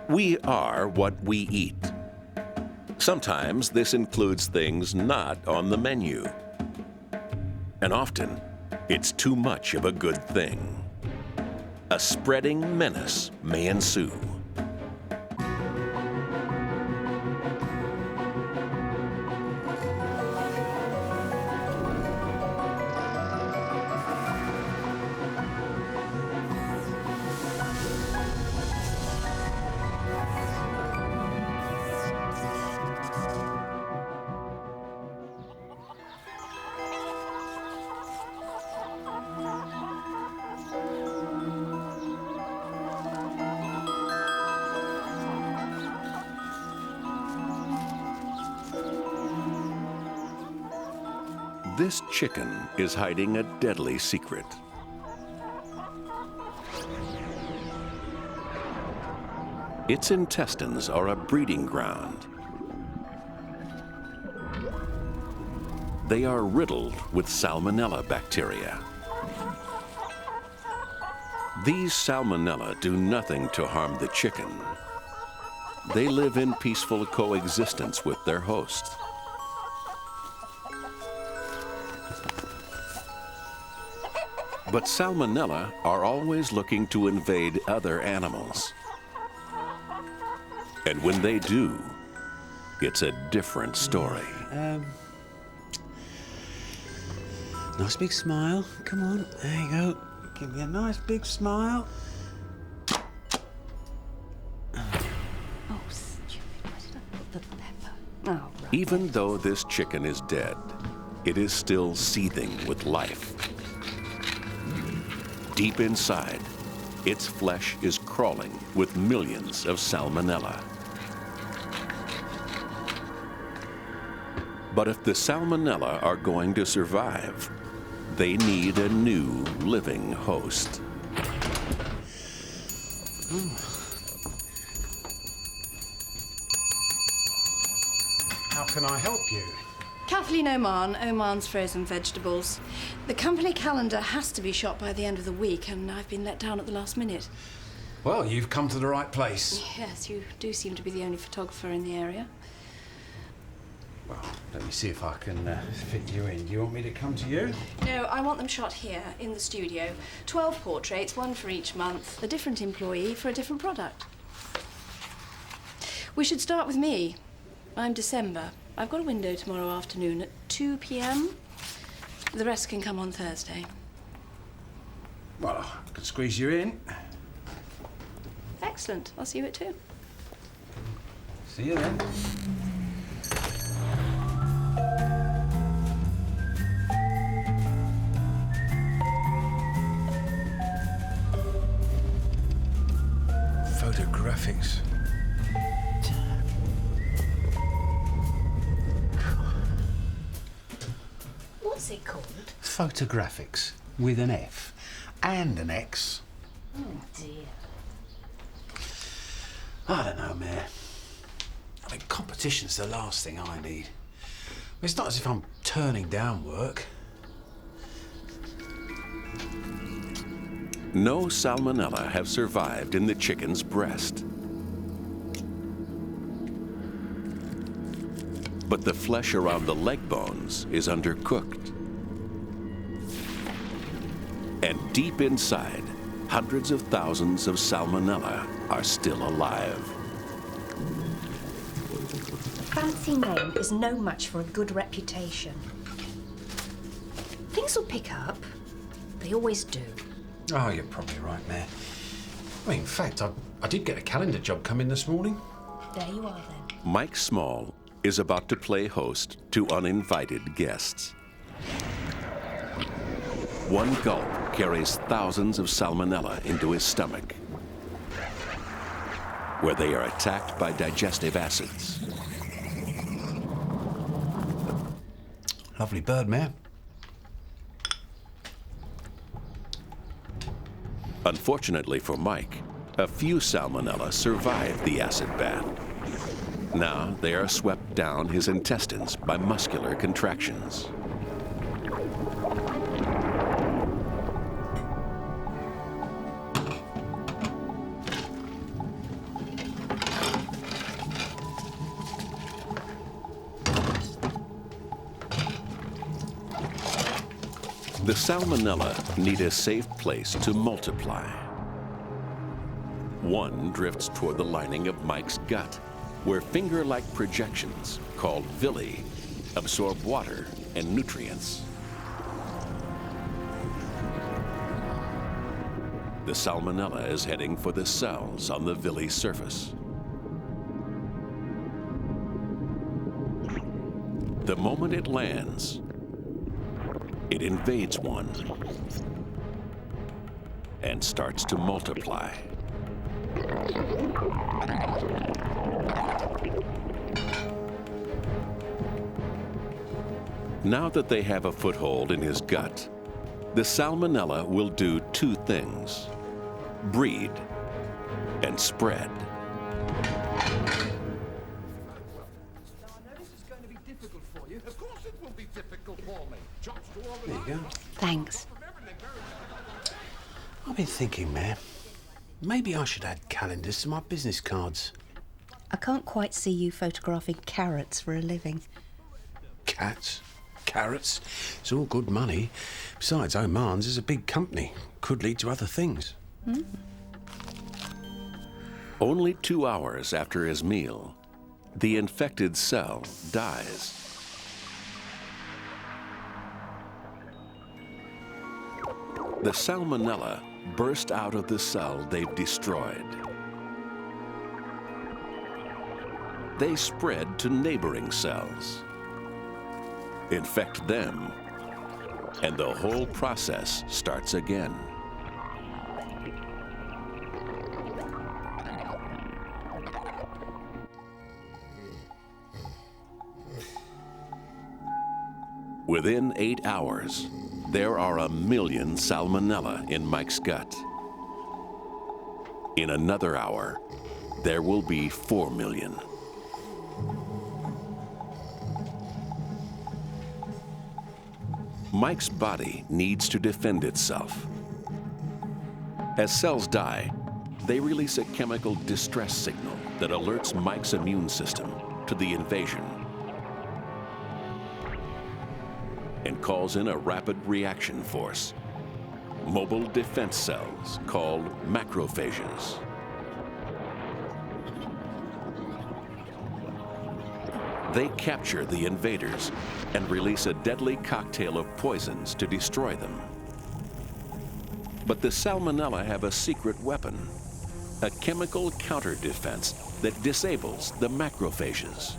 We are what we eat. Sometimes this includes things not on the menu. And often, it's too much of a good thing. A spreading menace may ensue. This chicken is hiding a deadly secret. Its intestines are a breeding ground. They are riddled with Salmonella bacteria. These Salmonella do nothing to harm the chicken. They live in peaceful coexistence with their host. But Salmonella are always looking to invade other animals. And when they do, it's a different story. Nice big smile. Come on, there you go. Give me a nice big smile. Oh, stupid. Why did I put the pepper? Oh, right. Even though this chicken is dead, it is still seething with life. Deep inside, its flesh is crawling with millions of Salmonella. But if the Salmonella are going to survive, they need a new living host. How can I help you? Kathleen Oman's frozen vegetables. The company calendar has to be shot by the end of the week, and I've been let down at the last minute. Well, you've come to the right place. Yes, you do seem to be the only photographer in the area. Well, let me see if I can fit you in. Do you want me to come to you? No, I want them shot here, in the studio. 12 portraits, one for each month, a different employee for a different product. We should start with me. I'm December. I've got a window tomorrow afternoon at 2 p.m. The rest can come on Thursday. Well, I could squeeze you in. Excellent. I'll see you at 2. See you then. Photographics. What's it called? Photographics with an F and an X. Oh, dear. I don't know, Mayor. I mean, competition's the last thing I need. It's not as if I'm turning down work. No Salmonella have survived in the chicken's breast. But the flesh around the leg bones is undercooked. And deep inside, hundreds of thousands of Salmonella are still alive. Fancy name is no match for a good reputation. Things will pick up. They always do. Oh, you're probably right, Mayor. I mean, in fact, I did get a calendar job come in this morning. There you are, then. Mike Small is about to play host to uninvited guests. One gulp carries thousands of Salmonella into his stomach, where they are attacked by digestive acids. Lovely bird, Mayor. Unfortunately for Mike, a few Salmonella survived the acid bath. Now they are swept down his intestines by muscular contractions. The Salmonella need a safe place to multiply. One drifts toward the lining of Mike's gut, where finger-like projections, called villi, absorb water and nutrients. The Salmonella is heading for the cells on the villi surface. The moment it lands, it invades one and starts to multiply. Now that they have a foothold in his gut, the Salmonella will do two things: breed and spread. There you go. Thanks. I've been thinking, Mayor, maybe I should add calendars to my business cards. I can't quite see you photographing carrots for a living. Cats, carrots, it's all good money. Besides, Oman's is a big company. Could lead to other things. Only 2 hours after his meal, the infected cell dies. The Salmonella burst out of the cell they've destroyed. They spread to neighboring cells, infect them, and the whole process starts again. Within 8 hours, there are 1 million Salmonella in Mike's gut. In another hour, there will be 4 million. Mike's body needs to defend itself. As cells die, they release a chemical distress signal that alerts Mike's immune system to the invasion and calls in a rapid reaction force, mobile defense cells called macrophages. They capture the invaders and release a deadly cocktail of poisons to destroy them. But the Salmonella have a secret weapon, a chemical counter-defense that disables the macrophages.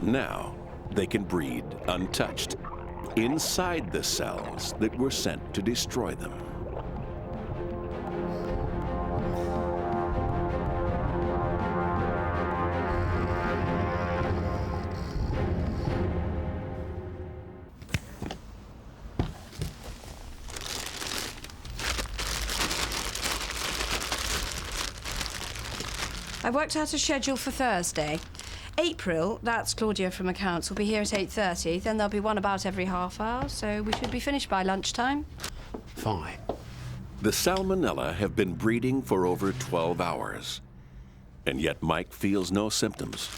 Now, they can breed untouched inside the cells that were sent to destroy them. I worked out a schedule for Thursday. April, that's Claudia from accounts, will be here at 8:30. Then there'll be one about every half hour, so we should be finished by lunchtime. Fine. The Salmonella have been breeding for over 12 hours, and yet Mike feels no symptoms.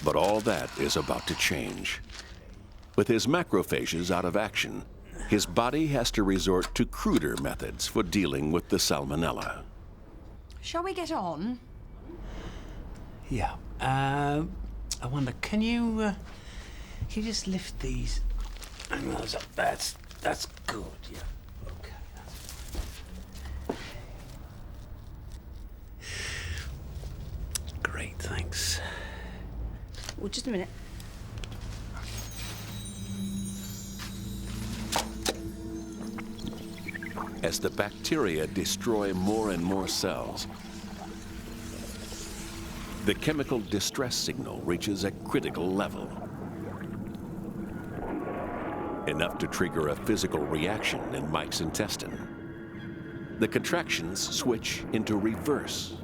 But all that is about to change. With his macrophages out of action, his body has to resort to cruder methods for dealing with the Salmonella. Shall we get on? Yeah. I wonder, can you just lift these and those up? That's good, yeah. Okay. Great, thanks. Well, just a minute. As the bacteria destroy more and more cells, the chemical distress signal reaches a critical level, enough to trigger a physical reaction in Mike's intestine. The contractions switch into reverse.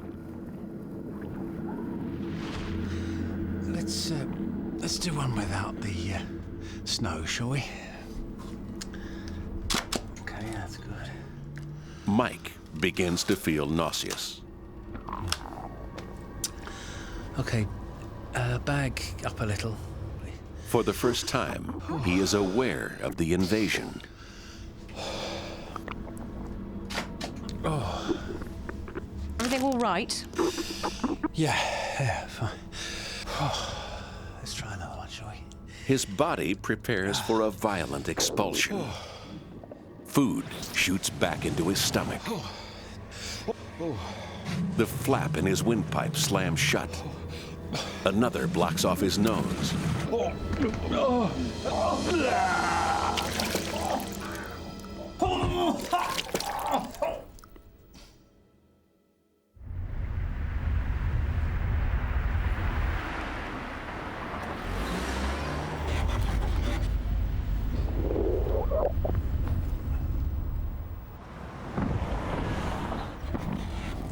Let's do one without the snow, shall we? Okay, that's good. Mike begins to feel nauseous. Okay, bag up a little. For the first time, he is aware of the invasion. Everything all right? Yeah, fine. Let's try another one, shall we? His body prepares for a violent expulsion. Food shoots back into his stomach. The flap in his windpipe slams shut. Another blocks off his nose.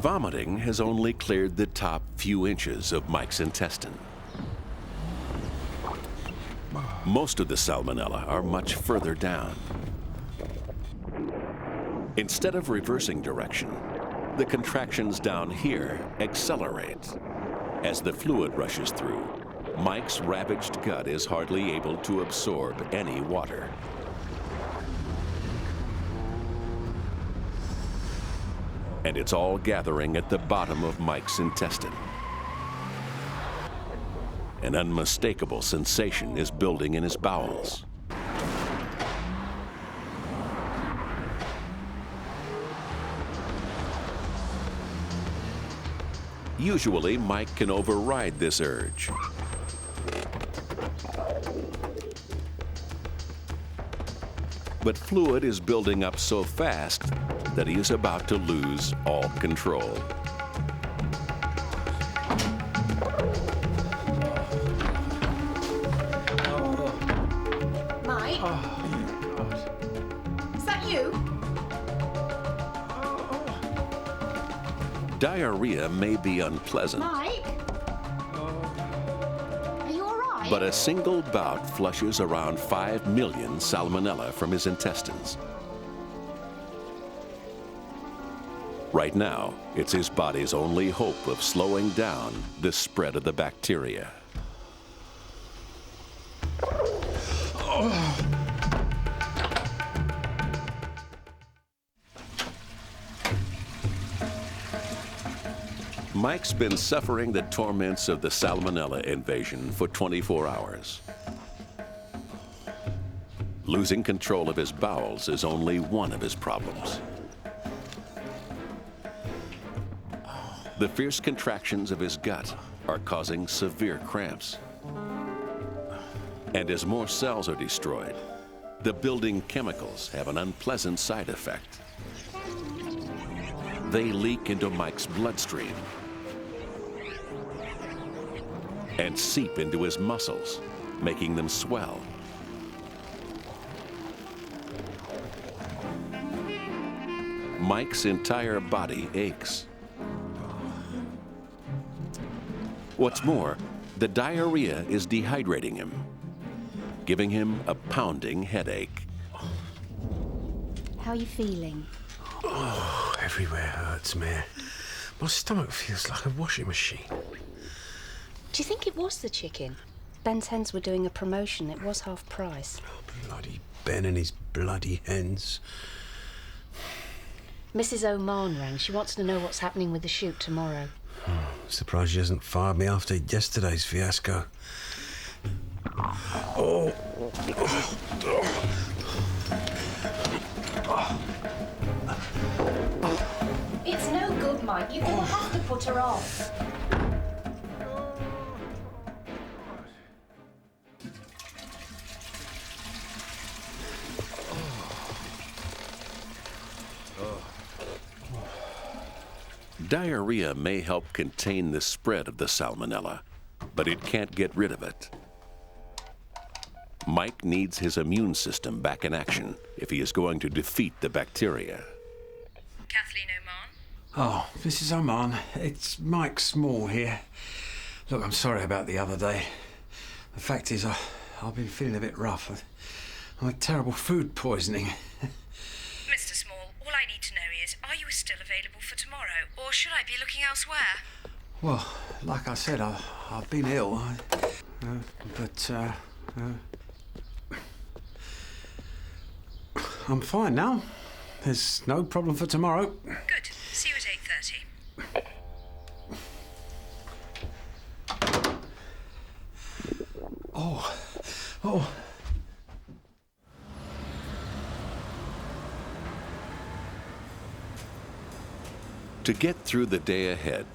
Vomiting has only cleared the top few inches of Mike's intestine. Most of the salmonella are much further down. Instead of reversing direction, the contractions down here accelerate. As the fluid rushes through, Mike's ravaged gut is hardly able to absorb any water. And it's all gathering at the bottom of Mike's intestine. An unmistakable sensation is building in his bowels. Usually, Mike can override this urge. But fluid is building up so fast that he is about to lose all control. Mike? Is that you? Diarrhea may be unpleasant, Mike? Are you all right? but a single bout flushes around 5 million salmonella from his intestines. Right now, it's his body's only hope of slowing down the spread of the bacteria. Mike's been suffering the torments of the salmonella invasion for 24 hours. Losing control of his bowels is only one of his problems. The fierce contractions of his gut are causing severe cramps. And as more cells are destroyed, the building chemicals have an unpleasant side effect. They leak into Mike's bloodstream and seep into his muscles, making them swell. Mike's entire body aches. What's more, the diarrhea is dehydrating him, giving him a pounding headache. How are you feeling? Oh, everywhere hurts, Mare. My stomach feels like a washing machine. Do you think it was the chicken? Ben's hens were doing a promotion. It was half price. Oh, bloody Ben and his bloody hens. Mrs. Oman rang. She wants to know what's happening with the shoot tomorrow. Surprised she hasn't fired me after yesterday's fiasco. Oh. It's no good, Mike. You're going to have to put her off. Diarrhea may help contain the spread of the salmonella, but it can't get rid of it. Mike needs his immune system back in action if he is going to defeat the bacteria. Kathleen Oman? Oh, Mrs. Oman, it's Mike Small here. Look, I'm sorry about the other day. The fact is, I've been feeling a bit rough. I had terrible food poisoning. Mr. Small, all I need to know is, are you still available for tomorrow, or should I be looking elsewhere? Well, like I said, I've been ill. But I'm fine now. There's no problem for tomorrow. Good. See you at 8:30. Oh. To get through the day ahead,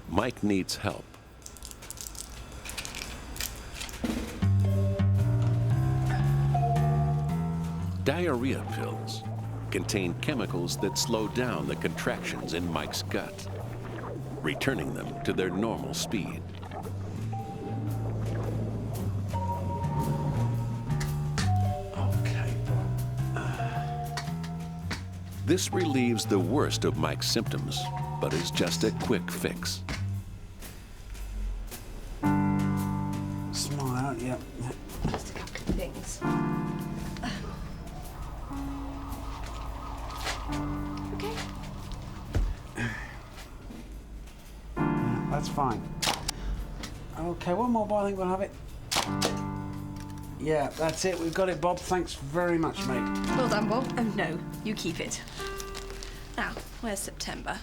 Mike needs help. Diarrhea pills contain chemicals that slow down the contractions in Mike's gut, returning them to their normal speed. Okay. This relieves the worst of Mike's symptoms, but is just a quick fix. Smile, yeah. Just a couple of things. Okay. That's fine. Okay, one more, Bob. I think we'll have it. Yeah, that's it. We've got it, Bob. Thanks very much, mate. Well done, Bob. Oh, no, you keep it. Now, where's September?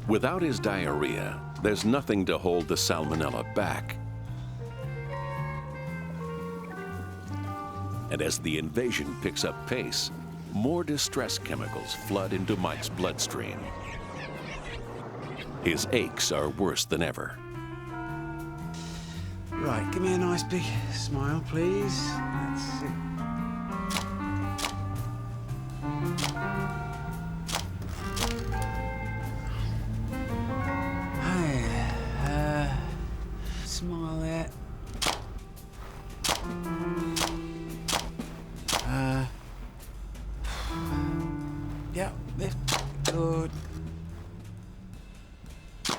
Without his diarrhea, there's nothing to hold the salmonella back. And as the invasion picks up pace, more distress chemicals flood into Mike's bloodstream. His aches are worse than ever. Right, give me a nice big smile, please. That's it. Hey, smile there. Yeah, lift. Good.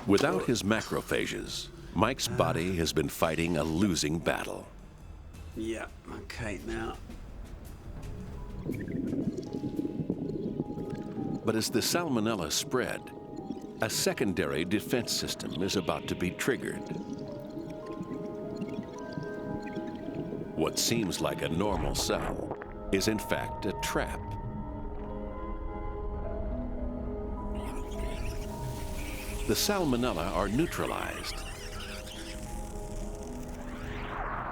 Without his macrophages, Mike's body has been fighting a losing battle. Yeah, okay, now. But as the salmonella spread, a secondary defense system is about to be triggered. What seems like a normal cell is in fact a trap. The salmonella are neutralized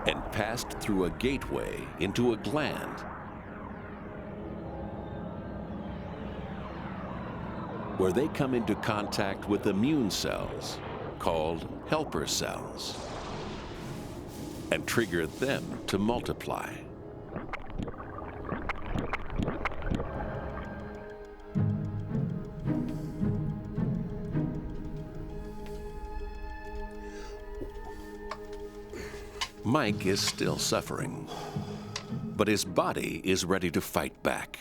and passed through a gateway into a gland where they come into contact with immune cells called helper cells and trigger them to multiply. Mike is still suffering, but his body is ready to fight back.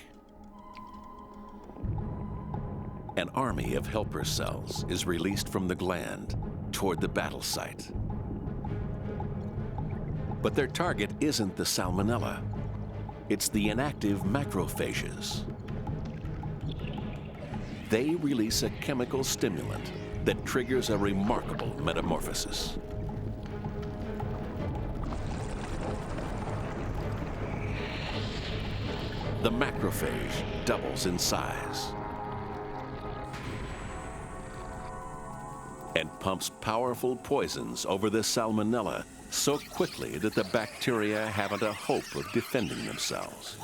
An army of helper cells is released from the gland toward the battle site. But their target isn't the salmonella. It's the inactive macrophages. They release a chemical stimulant that triggers a remarkable metamorphosis. The macrophage doubles in size and pumps powerful poisons over the salmonella so quickly that the bacteria haven't a hope of defending themselves.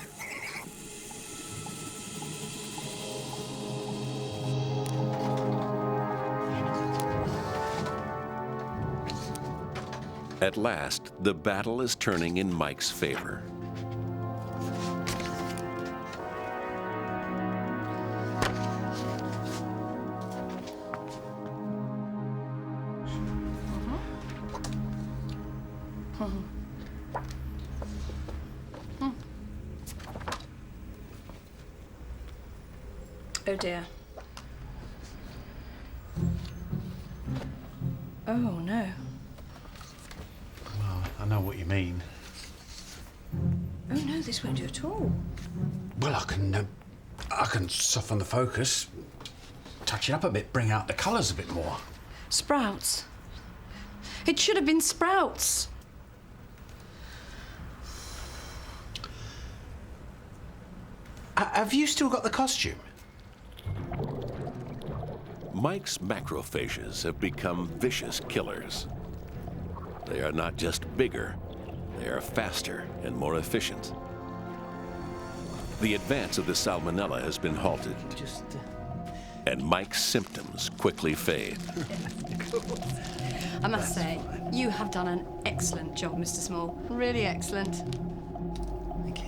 At last, the battle is turning in Mike's favor. Oh dear. Oh no. Well, I know what you mean. Oh no, this won't do at all. Well, I can soften the focus, touch it up a bit, bring out the colours a bit more. Sprouts. It should have been sprouts. Have you still got the costume? Mike's macrophages have become vicious killers. They are not just bigger, they are faster and more efficient. The advance of the Salmonella has been halted, and Mike's symptoms quickly fade. I must say, you have done an excellent job, Mr. Small. Really excellent. Thank you.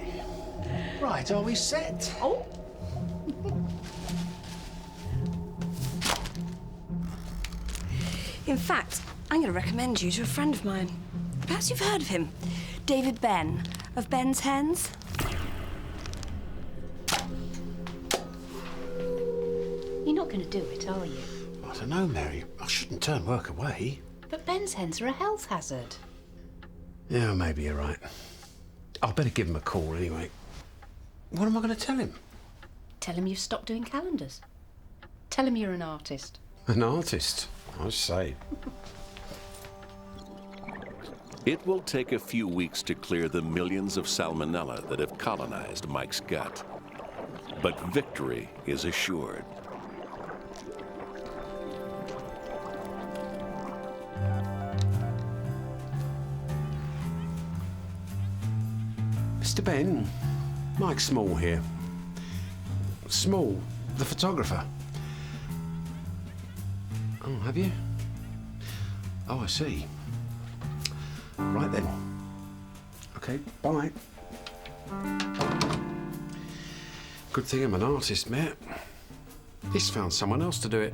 Right, are we set? Oh! In fact, I'm going to recommend you to a friend of mine. Perhaps you've heard of him. David Ben, of Ben's Hens. You're not going to do it, are you? I don't know, Mary. I shouldn't turn work away. But Ben's hens are a health hazard. Yeah, maybe you're right. I'll better give him a call anyway. What am I going to tell him? Tell him you've stopped doing calendars. Tell him you're an artist. An artist? I say. It will take a few weeks to clear the millions of Salmonella that have colonized Mike's gut. But victory is assured. Mr. Ben, Mike Small here. Small, the photographer. Oh, have you? Oh, I see. Right then. Okay, bye. Good thing I'm an artist, Matt. He's found someone else to do it.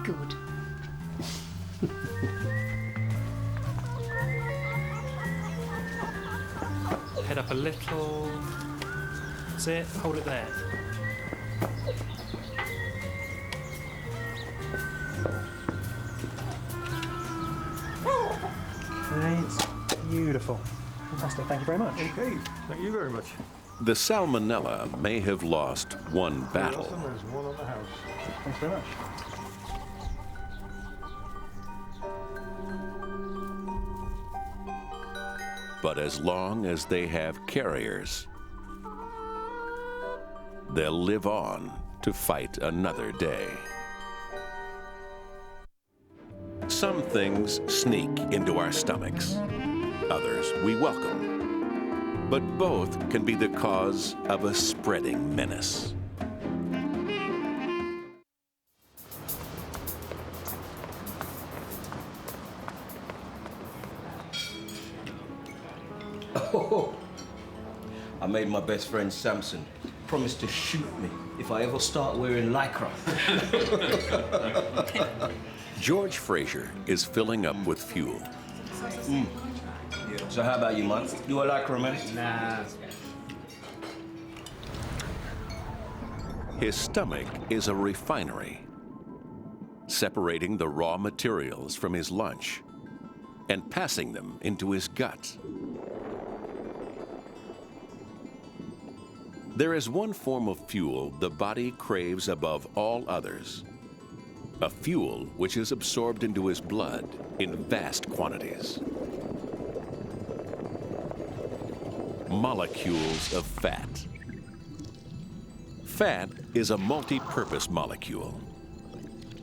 Good. Head up a little. That's it. Hold it there. Okay, it's beautiful. Fantastic. Thank you very much. Okay, thank you very much. The Salmonella may have lost one battle, There's one on the house. Thanks very much. but as long as they have carriers, they'll live on to fight another day. Some things sneak into our stomachs, others we welcome, but both can be the cause of a spreading menace. Oh, I made my best friend Samson promise to shoot me if I ever start wearing lycra. George Fraser is filling up with fuel. So how about you, man? You a lycra man? Nah. His stomach is a refinery, separating the raw materials from his lunch and passing them into his gut. There is one form of fuel the body craves above all others, a fuel which is absorbed into his blood in vast quantities. Molecules of fat. Fat is a multi-purpose molecule.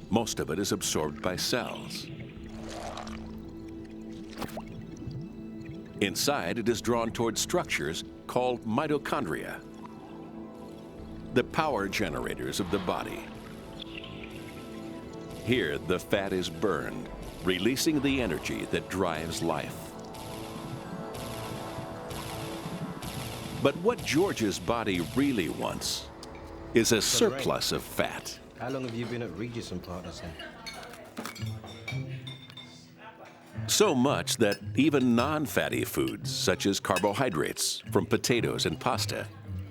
Most of it is absorbed by cells. Inside, it is drawn toward structures called mitochondria, the power generators of the body. Here, the fat is burned, releasing the energy that drives life. But what George's body really wants is a surplus of fat. How long have you been at Regis and Partners then? So much that even non-fatty foods, such as carbohydrates from potatoes and pasta,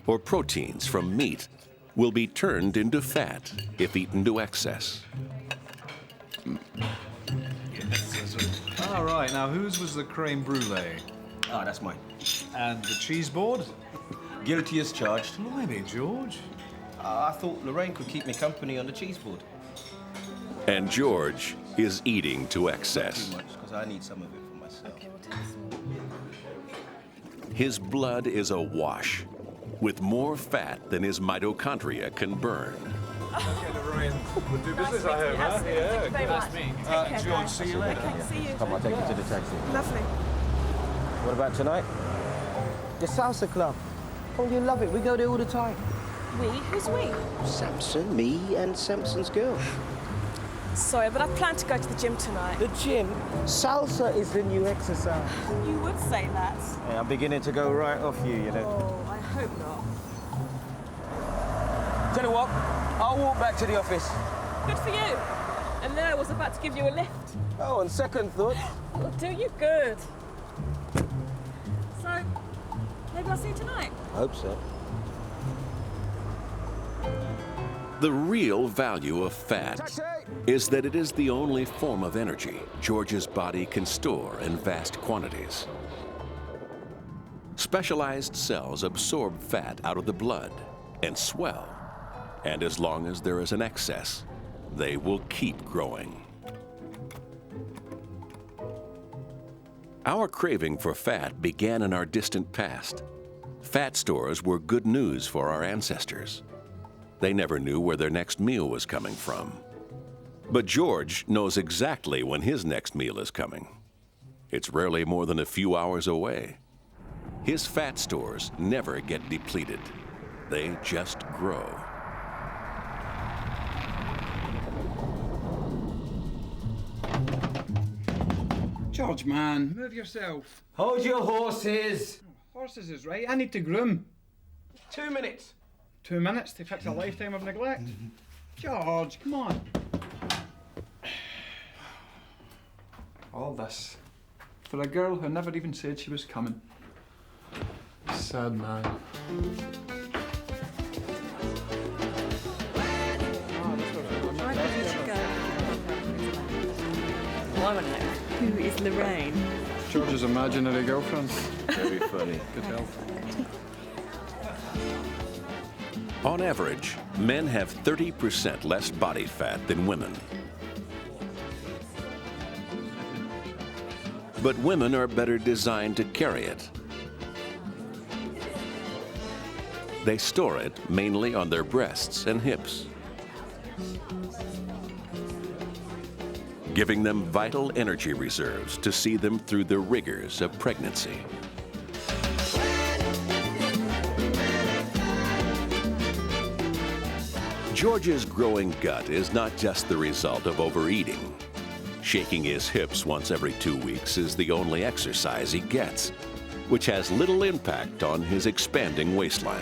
or proteins from meat, will be turned into fat if eaten to excess. All right, now whose was the creme brulee? Ah, that's mine. And the cheese board? Guilty as charged. Blimey, George. I thought Lorraine could keep me company on the cheese board. And George is eating to Too excess. much, because I need some of it for myself. His blood is awash with more fat than his mitochondria can burn. Okay, Lorraine. We'll do business, I hope, huh? Yeah, Nice to meet you. George, see you later. Okay, see you. Come on, take you to the taxi. Lovely. What about tonight? The salsa club. Oh, you love it. We go there all the time. We? Who's we? Samson, me, and Samson's girl. Sorry, but I plan to go to the gym tonight. The gym? Salsa is the new exercise. You would say that. Hey, I'm beginning to go right off you, you know. Oh, I hope not. Tell you what, I'll walk back to the office. Good for you. And then I was about to give you a lift. Oh, on second thought. It'll do you good. So, maybe I'll see you tonight. I hope so. The real value of fat is that it is the only form of energy George's body can store in vast quantities. Specialized cells absorb fat out of the blood and swell, and as long as there is an excess, they will keep growing. Our craving for fat began in our distant past. Fat stores were good news for our ancestors. They never knew where their next meal was coming from. But George knows exactly when his next meal is coming. It's rarely more than a few hours away. His fat stores never get depleted. They just grow. George, man, move yourself. Hold your horses. Horses is right. I need to groom. 2 minutes. 2 minutes to fix a lifetime of neglect. George, come on. All this for a girl who never even said she was coming. Sad man. Well, I want to know, who is Lorraine? George's imaginary girlfriend. Very funny. Good help. On average, men have 30% less body fat than women. But women are better designed to carry it. They store it mainly on their breasts and hips, giving them vital energy reserves to see them through the rigors of pregnancy. George's growing gut is not just the result of overeating. Shaking his hips once every 2 weeks is the only exercise he gets, which has little impact on his expanding waistline.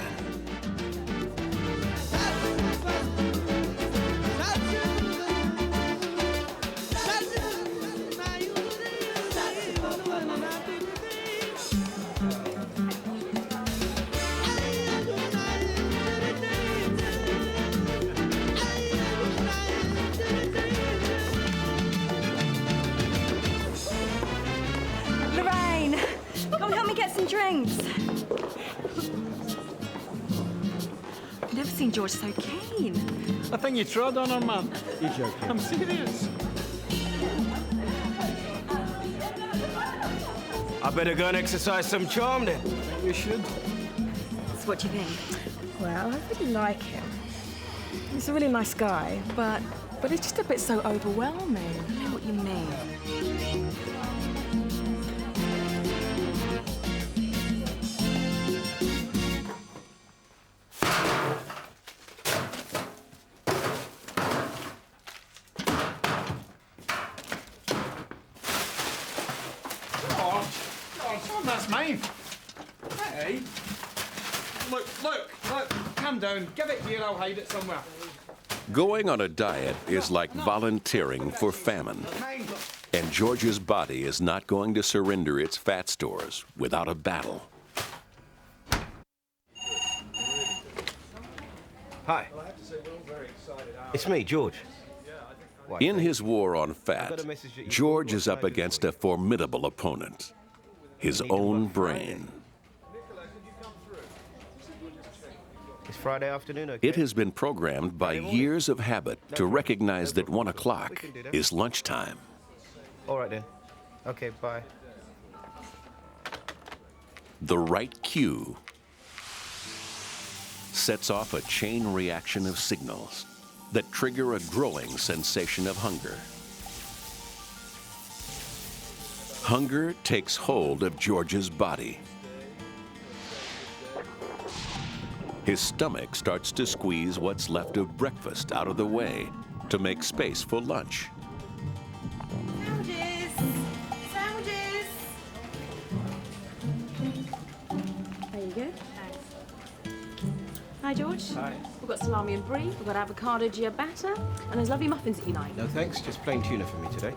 Lorraine, come help me get some drinks. I've never seen George so keen. I think you trod on her, man. You're joking. I'm serious. I better go and exercise some charm then. You should. So what do you think? Well, I really like him. He's a really nice guy, but it's just a bit so overwhelming. I know what you mean. George, that's mine. Hey. Look. Calm down. Give it here, I'll hide it somewhere. Going on a diet is like volunteering for famine. And George's body is not going to surrender its fat stores without a battle. Hi. It's me, George. In his war on fat, George is up against a formidable opponent, his own brain. It's Friday afternoon, okay? It has been programmed by years of habit to recognize that 1 o'clock is lunchtime. All right then. Okay, bye. The right cue sets off a chain reaction of signals that trigger a growing sensation of hunger. Hunger takes hold of George's body. His stomach starts to squeeze what's left of breakfast out of the way to make space for lunch. Sandwiches! Sandwiches! There you go. Hi, George. Hi. We've got salami and brie, we've got avocado ciabatta, and those lovely muffins that you like. No thanks, just plain tuna for me today.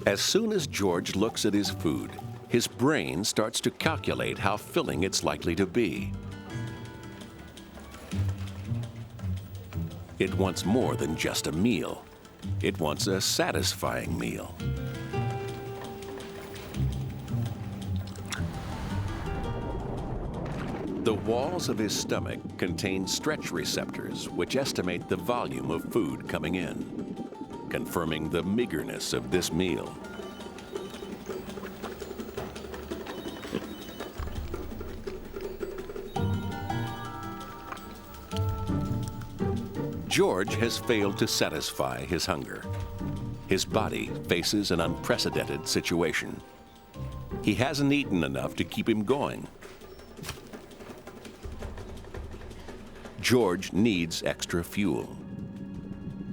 As soon as George looks at his food, his brain starts to calculate how filling it's likely to be. It wants more than just a meal. It wants a satisfying meal. The walls of his stomach contain stretch receptors which estimate the volume of food coming in, confirming the meagerness of this meal. George has failed to satisfy his hunger. His body faces an unprecedented situation. He hasn't eaten enough to keep him going. George needs extra fuel.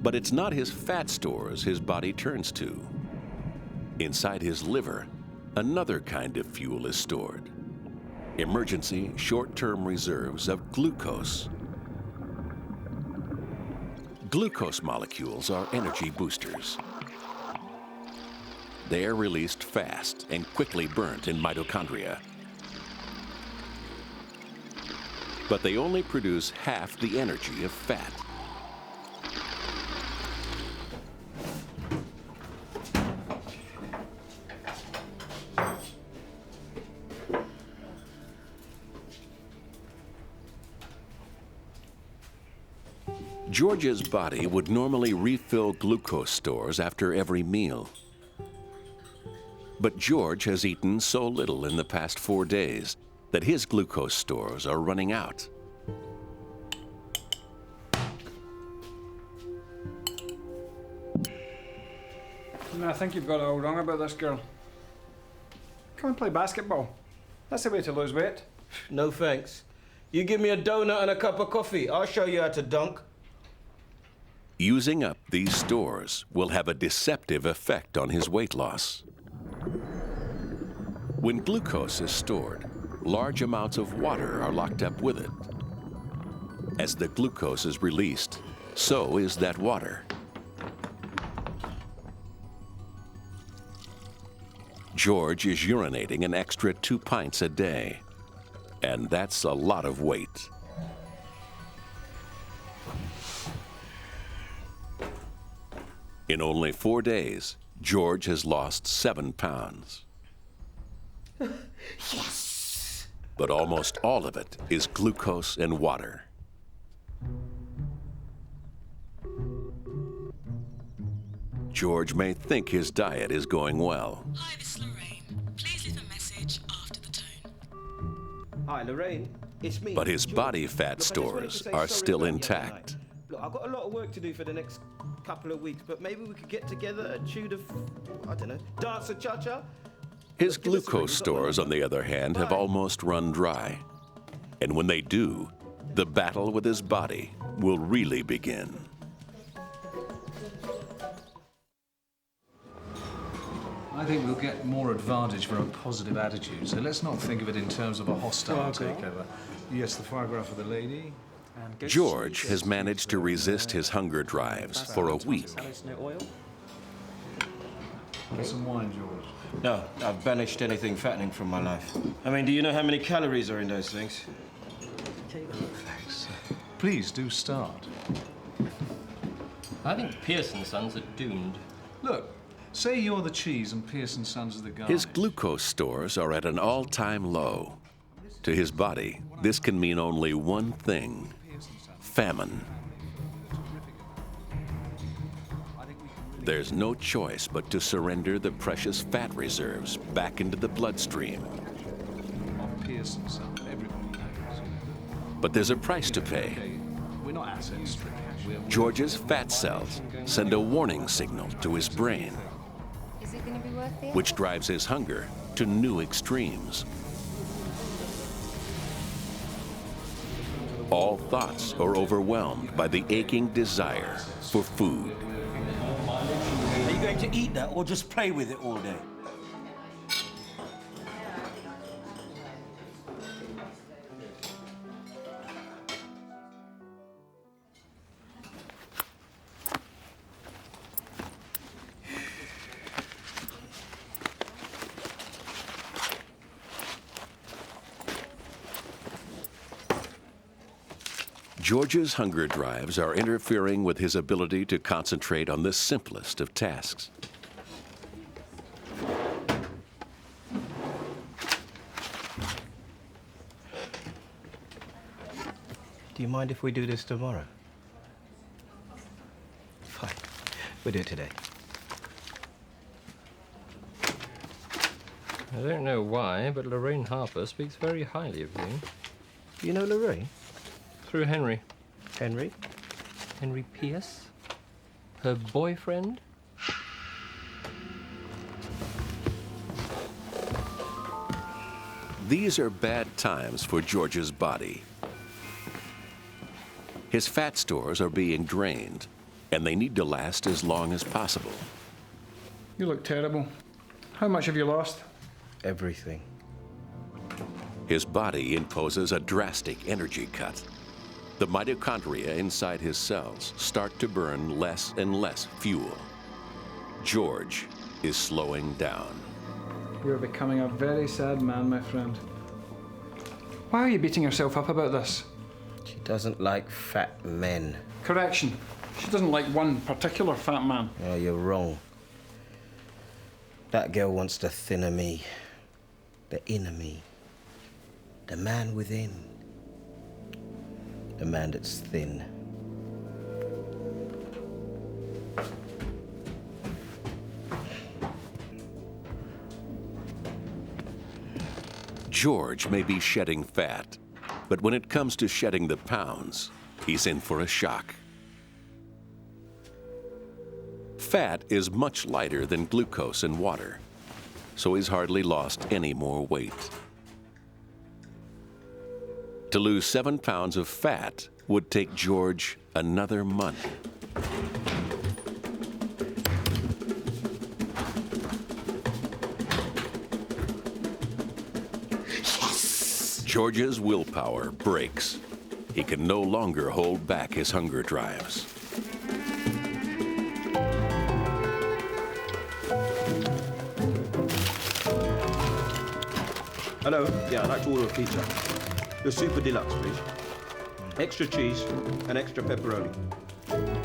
But it's not his fat stores his body turns to. Inside his liver, another kind of fuel is stored. Emergency short-term reserves of glucose. Glucose molecules are energy boosters. They are released fast and quickly burnt in mitochondria. But they only produce half the energy of fat. George's body would normally refill glucose stores after every meal. But George has eaten so little in the past 4 days that his glucose stores are running out. I think you've got it all wrong about this girl. Come and play basketball. That's the way to lose weight. No thanks. You give me a donut and a cup of coffee, I'll show you how to dunk. Using up these stores will have a deceptive effect on his weight loss. When glucose is stored, large amounts of water are locked up with it. As the glucose is released, so is that water. George is urinating an extra 2 pints a day, and that's a lot of weight. In only 4 days, George has lost 7 pounds. Yes! But almost all of it is glucose and water. George may think his diet is going well. Hi, this is Lorraine. Please leave a message after the tone. Hi, Lorraine. It's me. But his George. body fat Look, I just wanted to stores say are sorry still about the other intact. night. Look, I've got a lot of work to do for the next couple of weeks, but maybe we could get together and I don't know, dance a cha-cha? His glucose stores, on the other hand, have almost run dry. And when they do, the battle with his body will really begin. I think we'll get more advantage from a positive attitude, so let's not think of it in terms of a hostile takeover. Yes, the foie gras for the lady. George has managed to resist his hunger drives for a week. Want some wine, George? No, I've banished anything fattening from my life. I mean, do you know how many calories are in those things? Thanks. Please do start. I think Pearson Sons are doomed. Look, say you're the cheese and Pearson Sons are the guy. His glucose stores are at an all-time low. To his body, this can mean only one thing: famine. there's no choice but to surrender the precious fat reserves back into the bloodstream. Pearson, son, everybody knows. But there's a price to pay. Okay, we're not asset stricken. George's fat cells send a warning signal to his brain, Is it going to be worth it? which drives his hunger to new extremes. All thoughts are overwhelmed by the aching desire for food. Are you going to eat that or just play with it all day? George's hunger drives are interfering with his ability to concentrate on the simplest of tasks. Do you mind if we do this tomorrow? Fine. We'll do it today. I don't know why, but Lorraine Harper speaks very highly of you. You know Lorraine? Through Henry. Henry? Henry Pierce? Her boyfriend? These are bad times for George's body. His fat stores are being drained, and they need to last as long as possible. You look terrible. How much have you lost? Everything. His body imposes a drastic energy cut. The mitochondria inside his cells start to burn less and less fuel. George is slowing down. You're becoming a very sad man, my friend. Why are you beating yourself up about this? She doesn't like fat men. Correction. She doesn't like one particular fat man. Oh, you're wrong. That girl wants the thinner me. The inner me. The man within. The man that's thin. George may be shedding fat, but when it comes to shedding the pounds, he's in for a shock. Fat is much lighter than glucose in water, so he's hardly lost any more weight. To lose 7 pounds of fat would take George another month. Yes! George's willpower breaks. He can no longer hold back his hunger drives. Hello? Yeah, I'd like to order a pizza. The super deluxe, please. Extra cheese and extra pepperoni.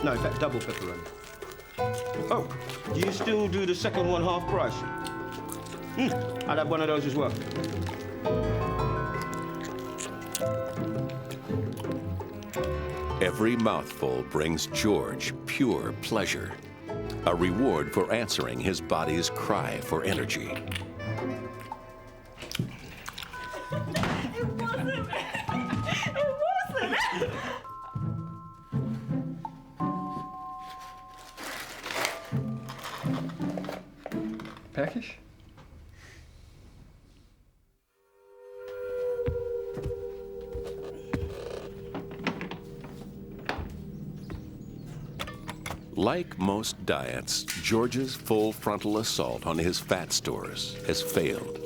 No, in fact, double pepperoni. Oh, do you still do the second one half price? I'd have one of those as well. Every mouthful brings George pure pleasure, a reward for answering his body's cry for energy. Peckish? Like most diets, George's full frontal assault on his fat stores has failed.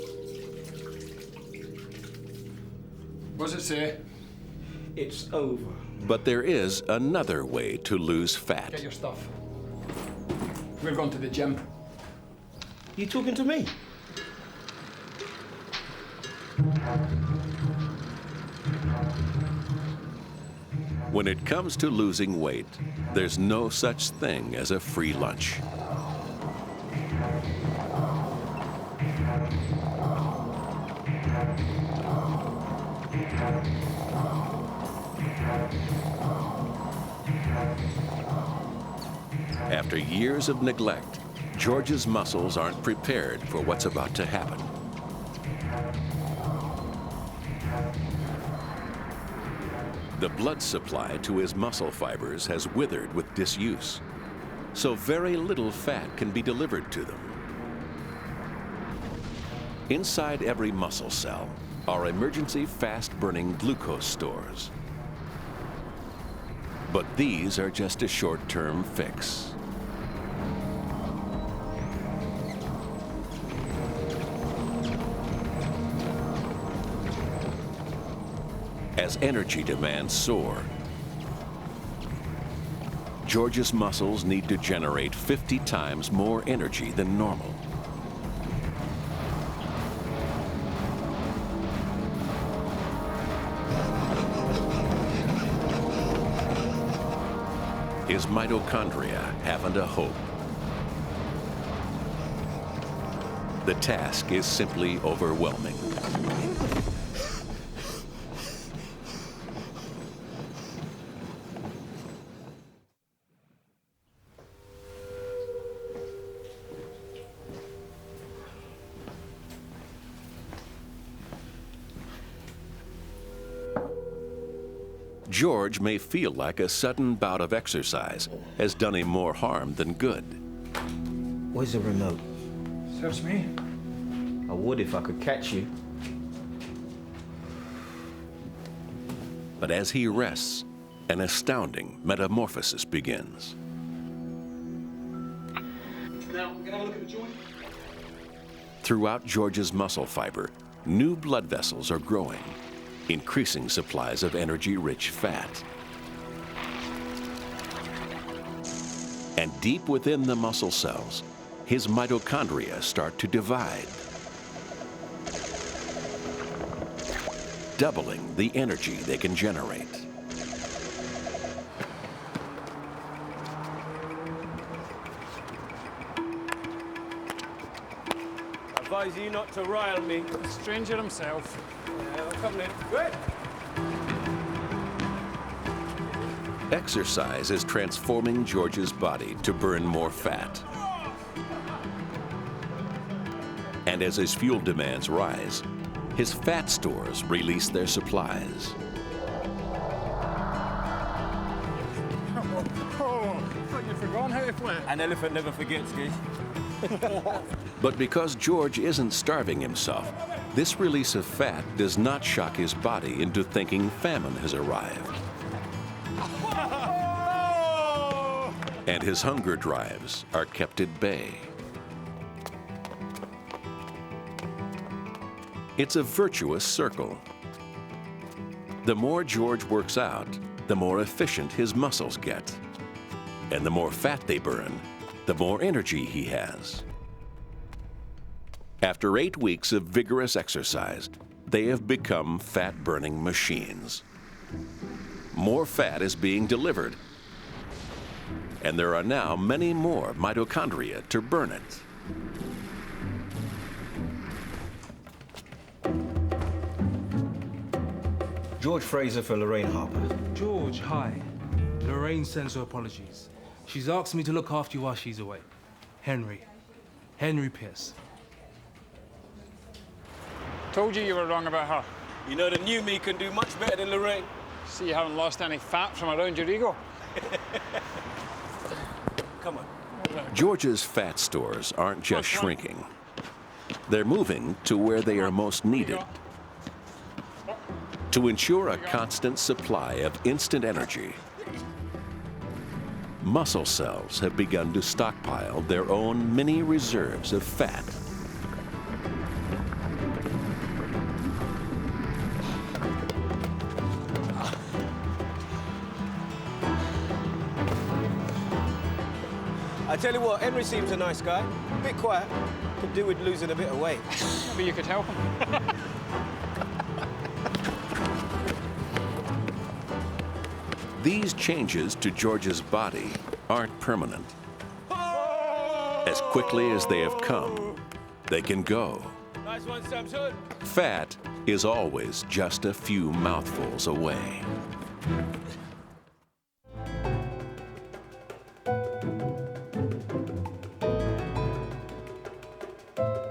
What's it say? It's over. But there is another way to lose fat. Get your stuff. We're going to the gym. You talking to me? When it comes to losing weight, there's no such thing as a free lunch. After years of neglect, George's muscles aren't prepared for what's about to happen. The blood supply to his muscle fibers has withered with disuse, so very little fat can be delivered to them. Inside every muscle cell are emergency fast-burning glucose stores. But these are just a short-term fix. As energy demands soar, George's muscles need to generate 50 times more energy than normal. His mitochondria haven't a hope. The task is simply overwhelming. George may feel like a sudden bout of exercise has done him more harm than good. Where's the remote? Serves me. I would if I could catch you. But as he rests, an astounding metamorphosis begins. Now, we're gonna have a look at the joint. Throughout George's muscle fiber, new blood vessels are growing, increasing supplies of energy-rich fat. And deep within the muscle cells, his mitochondria start to divide, doubling the energy they can generate. I advise you not to rile me. The stranger himself. Yeah, I'm coming in. Good. Exercise is transforming George's body to burn more fat. And as his fuel demands rise, his fat stores release their supplies. Oh, thought you'd forgotten how to play. An elephant never forgets, Keith. But because George isn't starving himself, this release of fat does not shock his body into thinking famine has arrived. And his hunger drives are kept at bay. It's a virtuous circle. The more George works out, the more efficient his muscles get. And the more fat they burn, the more energy he has. After 8 weeks of vigorous exercise, they have become fat-burning machines. More fat is being delivered, and there are now many more mitochondria to burn it. George Fraser for Lorraine Harper. George, hi. Lorraine sends her apologies. She's asked me to look after you while she's away. Henry Pierce. Told you were wrong about her. You know the new me can do much better than Lorraine. See, you haven't lost any fat from around your ego. Come on. George's fat stores aren't just shrinking. They're moving to where they are most needed. To ensure a constant supply of instant energy, muscle cells have begun to stockpile their own mini reserves of fat. I tell you what, Henry seems a nice guy. A bit quiet. Could do with losing a bit of weight. Maybe you could help him. These changes to George's body aren't permanent. As quickly as they have come, they can go. Nice one, Samson. Fat is always just a few mouthfuls away. Right.